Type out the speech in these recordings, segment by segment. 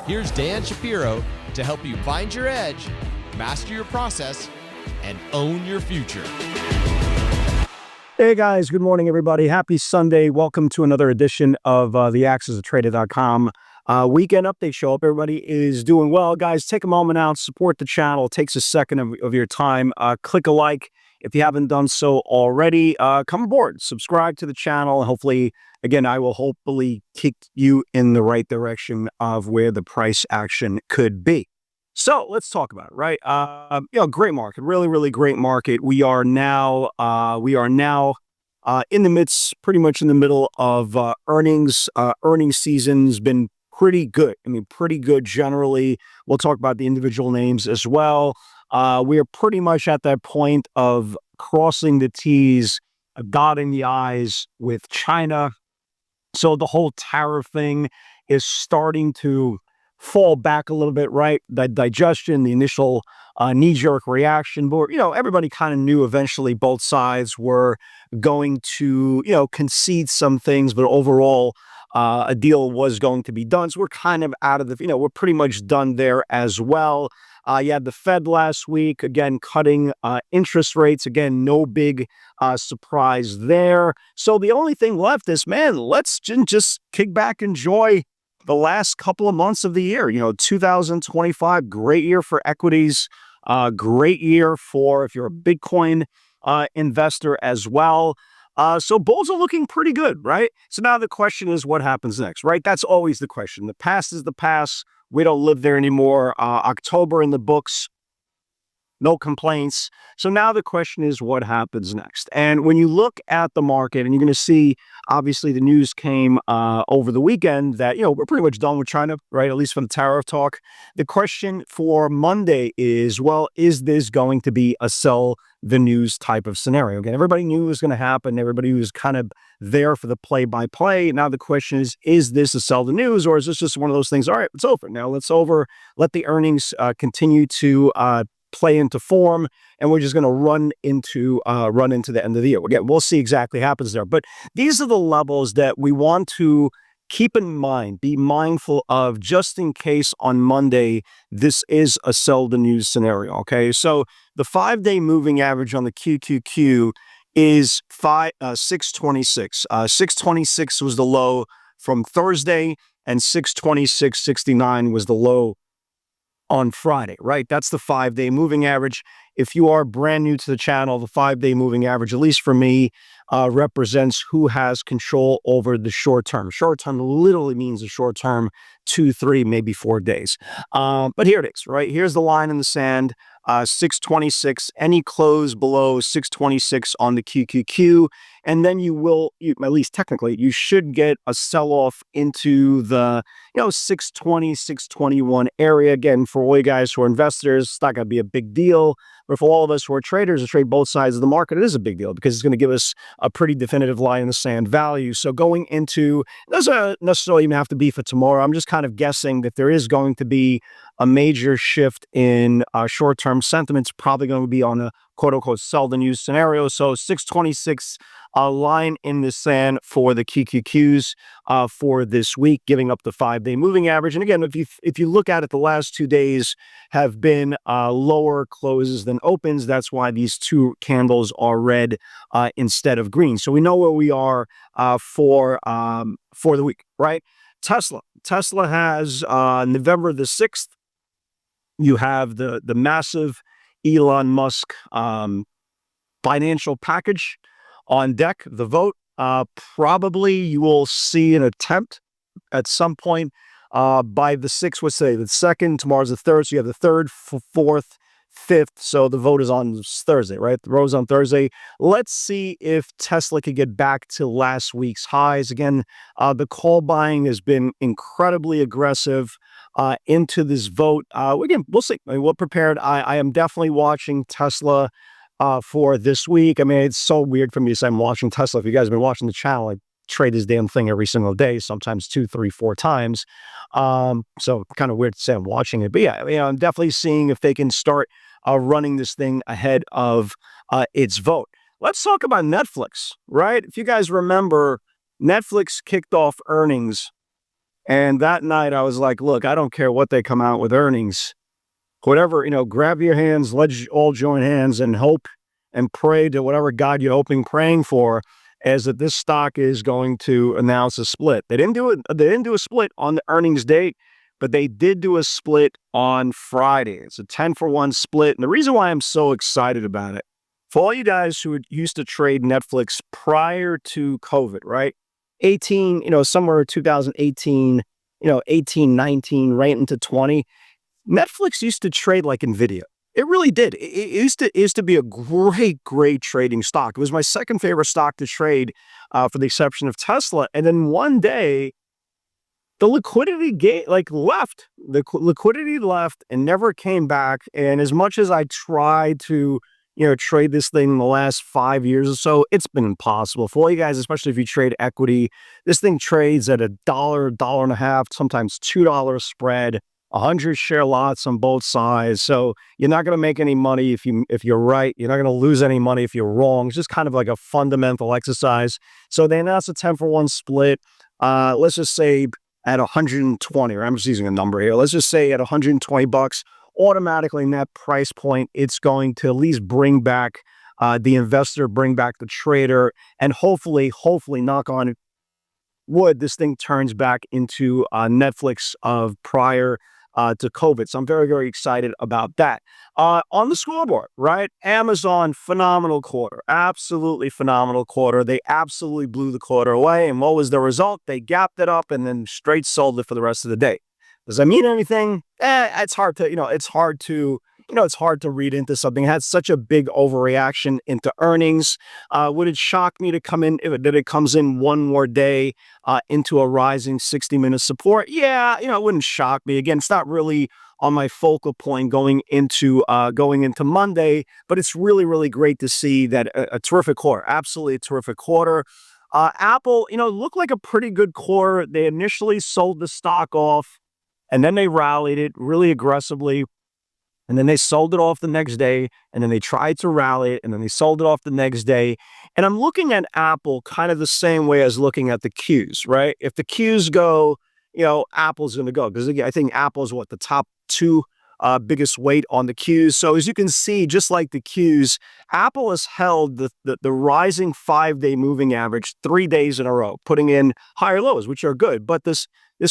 Here's Dan Shapiro to help you find your edge, master your process, and own your future. Hey guys, good morning everybody. Happy Sunday. Welcome to another edition of the AccessTrader.com weekend update show. Hope everybody is doing well. Guys, take a moment out, support the channel. It takes a second of your time. Click a like if you haven't done so already. Come aboard, subscribe to the channel. Hopefully, again, I will hopefully kick you in the right direction of where the price action could be. So let's talk about it, right? Great market, really great market. We are now in the midst, pretty much in the middle of earnings. Earnings season's been pretty good. I mean, pretty good generally. We'll talk about the individual names as well. We are pretty much at that point of crossing the T's, dotting the I's with China. So the whole tariff thing is starting to fall back a little bit, right? The digestion, the initial knee-jerk reaction, but everybody kind of knew eventually both sides were going to concede some things, but overall a deal was going to be done. So we're kind of out of the we're pretty much done there as well. You had the Fed last week, again, cutting interest rates. Again, no big surprise there. So the only thing left is, man, let's just kick back, enjoy the last couple of months of the year. 2025, great year for equities, great year for if you're a Bitcoin investor as well. So bulls are looking pretty good, right? So now the question is, what happens next, right? That's always the question. The past is the past. We don't live there anymore. October in the books. No complaints. So now the question is, what happens next? And when you look at the market, and you're going to see, obviously, the news came over the weekend that, we're pretty much done with China, right? At least for the tariff talk. The question for Monday is, well, is this going to be a sell the news type of scenario? Again, everybody knew it was going to happen. Everybody was kind of there for the play-by-play. Now the question is this a sell the news, or is this just one of those things? All right, it's over. Now let the earnings continue to play into form, and we're just going to run into the end of the year. Again, we'll see exactly what happens there. But these are the levels that we want to keep in mind, be mindful of, just in case on Monday this is a sell the news scenario. Okay, so the 5-day moving average on the QQQ is 626. 626 was the low from Thursday, and 626.69 was the low on Friday, right? That's the 5-day moving average. If you are brand new to the channel, the 5-day moving average, at least for me, represents who has control over the short term. Short term literally means the short term, 2, 3, maybe 4 days. But here it is, right? Here's the line in the sand, 626. Any close below 626 on the QQQ, and then at least technically, you should get a sell-off into the 620, 621 area. Again, for all you guys who are investors, it's not going to be a big deal. But for all of us who are traders and trade both sides of the market, it is a big deal because it's going to give us a pretty definitive line in the sand value. So going into, it doesn't necessarily even have to be for tomorrow. I'm just kind of guessing that there is going to be a major shift in short-term sentiment. It's probably going to be on a quote-unquote sell the news scenario. So 626 line in the sand for the QQQs for this week, giving up the 5-day moving average. And again, if you look at it, the last 2 days have been lower closes than opens. That's why these two candles are red instead of green. So we know where we are for the week, right? Tesla has November the 6th. You have the massive Elon Musk financial package on deck, the vote. Probably you will see an attempt at some point by the 6th, let's say the 2nd, tomorrow's the 3rd, so you have the 3rd, 4th, 5th, so the vote is on Thursday, right? The vote is on Thursday. Let's see if Tesla could get back to last week's highs. Again, the call buying has been incredibly aggressive into this vote. Again, we'll see. I mean, we're prepared. I am definitely watching Tesla for this week. I mean, it's so weird for me to say I'm watching Tesla. If you guys have been watching the channel, I trade this damn thing every single day, sometimes 2, 3, 4 times. So kind of weird to say I'm watching it. But yeah, I'm definitely seeing if they can start running this thing ahead of its vote. Let's talk about Netflix, right? If you guys remember, Netflix kicked off earnings And that night I was like, look, I don't care what they come out with earnings. Whatever, grab your hands, let's all join hands and hope and pray to whatever God you're praying for, as that this stock is going to announce a split. They didn't do it. They didn't do a split on the earnings date, but they did do a split on Friday. It's a 10-for-1 split. And the reason why I'm so excited about it, for all you guys who used to trade Netflix prior to COVID, right? 18, somewhere 2018, 18, 19, right into 20. Netflix used to trade like Nvidia. It really did. It used to be a great trading stock. It was my second favorite stock to trade, for the exception of Tesla. And then one day, the liquidity left. The liquidity left and never came back. And as much as I tried to, trade this thing in the last 5 years or so, it's been impossible for all you guys, especially if you trade equity. This thing trades at $1, $1.50, sometimes $2 spread. 100 share lots on both sides. So you're not going to make any money if you're right. You're not going to lose any money if you're wrong. It's just kind of like a fundamental exercise. So they announced a 10-for-1 split. Let's just say at 120, or I'm just using a number here. Let's just say at $120, automatically in that price point, it's going to at least bring back the investor, bring back the trader, and hopefully, knock on wood, this thing turns back into Netflix of prior to COVID. So I'm very excited about that. On the scoreboard, right? Amazon, phenomenal quarter. Absolutely phenomenal quarter. They absolutely blew the quarter away. And what was the result? They gapped it up and then straight sold it for the rest of the day. Does that mean anything? It's hard to, it's hard to read into something. It had such a big overreaction into earnings. Would it shock me to that it comes in one more day into a rising 60-minute support? Yeah, it wouldn't shock me. Again, it's not really on my focal point going into Monday, but it's really great to see that a terrific quarter, absolutely a terrific quarter. Apple, looked like a pretty good quarter. They initially sold the stock off, and then they rallied it really aggressively. And then they sold it off the next day, and then they tried to rally it, and then they sold it off the next day. And I'm looking at Apple kind of the same way as looking at the Qs, right? If the Qs go, Apple's going to go. Because again, I think Apple's the top two biggest weight on the Qs. So as you can see, just like the Qs, Apple has held the rising 5-day moving average 3 days in a row, putting in higher lows, which are good. But this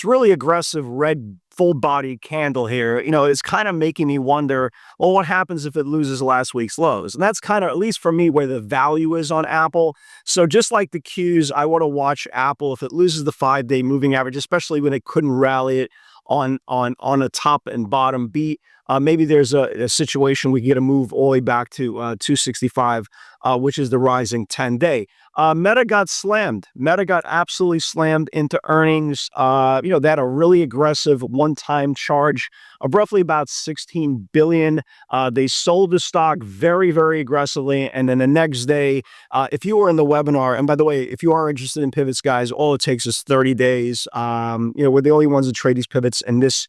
really aggressive red full body candle here, is kind of making me wonder, well, what happens if it loses last week's lows? And that's kind of, at least for me, where the value is on Apple. So just like the Qs, I want to watch Apple if it loses the 5-day moving average, especially when it couldn't rally it on a top and bottom beat. Maybe there's a situation we can get a move all the way back to 265, which is the rising 10-day. Meta got slammed. Meta got absolutely slammed into earnings. They had a really aggressive one-time charge of roughly about $16 billion. They sold the stock very aggressively. And then the next day, if you were in the webinar, and by the way, if you are interested in pivots, guys, all it takes is 30 days. We're the only ones that trade these pivots in this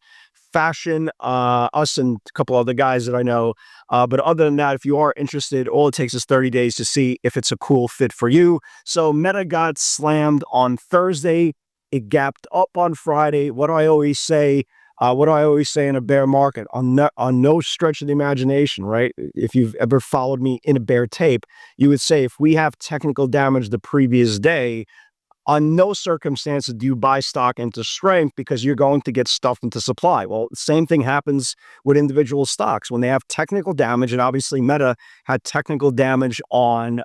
fashion, us and a couple other guys that I know. But other than that, if you are interested, all it takes is 30 days to see if it's a cool fit for you. So Meta got slammed on Thursday. It gapped up on Friday. What do I always say? In a bear market? On no stretch of the imagination, right? If you've ever followed me in a bear tape, you would say if we have technical damage the previous day, on no circumstances do you buy stock into strength, because you're going to get stuffed into supply. Well, the same thing happens with individual stocks when they have technical damage, and obviously Meta had technical damage on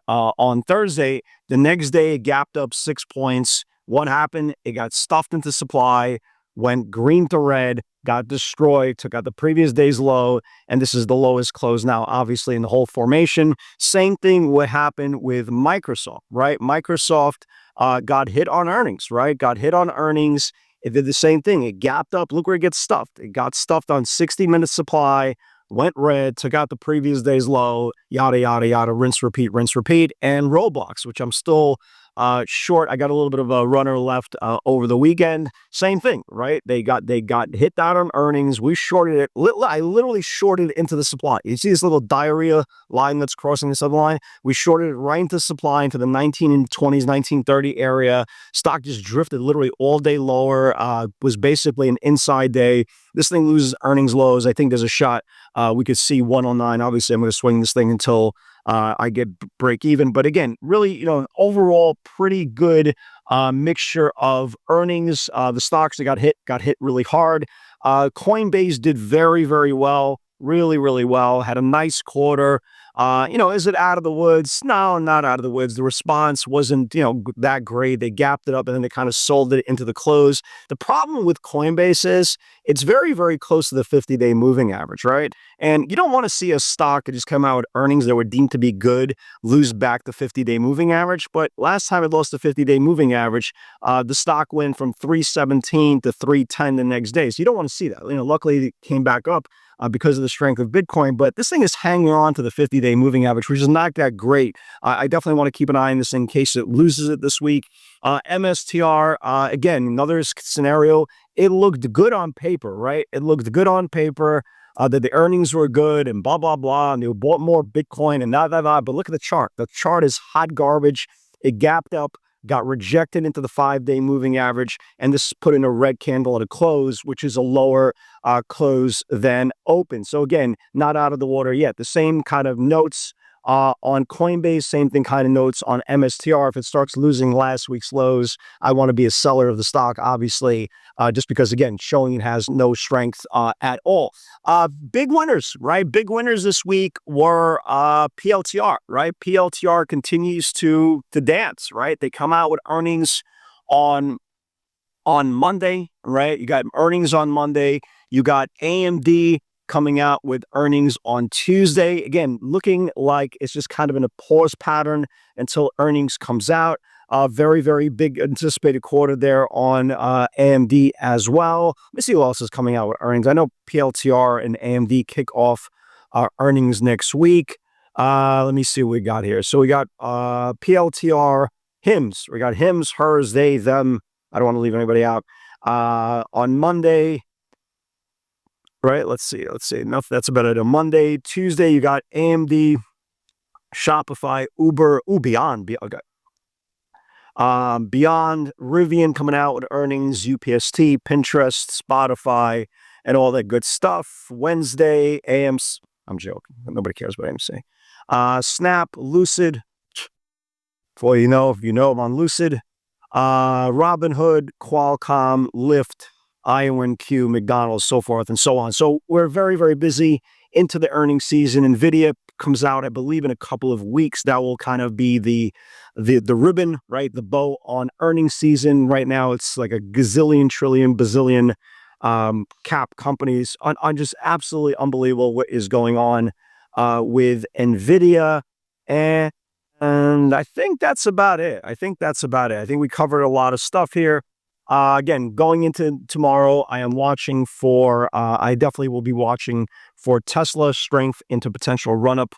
Thursday. The next day, it gapped up 6 points. What happened? It got stuffed into supply, went green to red, got destroyed, took out the previous day's low, and this is the lowest close now, obviously, in the whole formation. Same thing would happen with Microsoft, right? Microsoft got hit on earnings, right? Got hit on earnings. It did the same thing. It gapped up. Look where it gets stuffed. It got stuffed on 60-minute supply, went red, took out the previous day's low, yada, rinse, repeat. And Roblox, which I'm still short. I got a little bit of a runner left over the weekend. Same thing, right? They got hit down on earnings. We shorted it. I literally shorted into the supply. You see this little diarrhea line that's crossing the subline? We shorted it right into supply, into the 1920s, 1930 area. Stock just drifted literally all day lower. Was basically an inside day. This thing loses earnings lows. I think there's a shot we could see 109. Obviously, I'm going to swing this thing until I get break even. But again, really, overall pretty good mixture of earnings. The stocks that got hit really hard. Coinbase did very, very well. Really, really well. Had a nice quarter. Is it out of the woods? No, not out of the woods. The response wasn't, that great. They gapped it up and then they kind of sold it into the close. The problem with Coinbase is it's very, very close to the 50-day moving average, right? And you don't want to see a stock that just come out with earnings that were deemed to be good lose back the 50-day moving average. But last time it lost the 50-day moving average, the stock went from 317 to 310 the next day. So you don't want to see that. Luckily it came back up because of the strength of Bitcoin, but this thing is hanging on to the 50-day moving average, which is not that great. I definitely want to keep an eye on this in case it loses it this week. MSTR, again, another scenario. It looked good on paper, right? It looked good on paper that the earnings were good and blah, blah, blah, and they bought more Bitcoin and but look at the chart. The chart is hot garbage. It gapped up, got rejected into the 5-day moving average, and this put in a red candle at a close, which is a lower close than open. So again, not out of the water yet. The same kind of notes on Coinbase, same thing kind of notes on MSTR. If it starts losing last week's lows, I want to be a seller of the stock, obviously, just because, again, showing it has no strength at all. Big winners, right? Big winners this week were PLTR, right? PLTR continues to dance, right? They come out with earnings on Monday, right? You got earnings on Monday. You got AMD coming out with earnings on Tuesday. Again, looking like it's just kind of in a pause pattern until earnings comes out. Very, very big anticipated quarter there on AMD as well. Let me see who else is coming out with earnings. I know PLTR and AMD kick off earnings next week. Let me see what we got here. So we got PLTR, HIMS. We got HIMS, hers, they, them. I don't want to leave anybody out. On Monday, right? Let's see. Enough. That's about it. On Monday, Tuesday, you got AMD, Shopify, Uber, Beyond, Rivian coming out with earnings, UPST, Pinterest, Spotify, and all that good stuff. Wednesday, AMC. I'm joking. Nobody cares about AMC. Snap, Lucid. For if you know, I'm on Lucid. Robinhood, Qualcomm, Lyft, IONQ, McDonald's, so forth and so on. So we're very, very busy into the earnings season. NVIDIA comes out, I believe, in a couple of weeks. That will kind of be the ribbon, right? The bow on earnings season. Right now, it's like a gazillion, trillion, bazillion cap companies on just absolutely unbelievable what is going on with NVIDIA. And I think that's about it. I think we covered a lot of stuff here. Again, going into tomorrow, I definitely will be watching for Tesla strength into potential run-up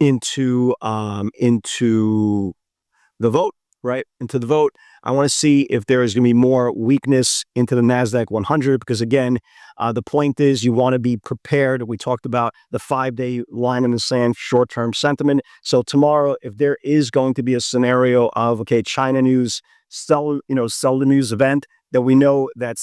into the vote, right? Into the vote. I want to see if there is going to be more weakness into the NASDAQ 100, because again, the point is you want to be prepared. We talked about the 5-day line in the sand, short-term sentiment. So tomorrow, if there is going to be a scenario of, okay, China news, sell the news event, that we know that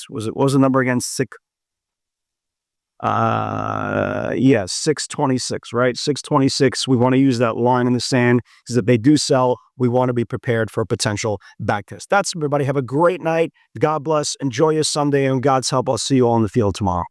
what was the number again? 626, right? 626. We want to use that line in the sand because if they do sell, we want to be prepared for a potential backtest. That's everybody. Have a great night. God bless. Enjoy your Sunday, and God's help, I'll see you all in the field tomorrow.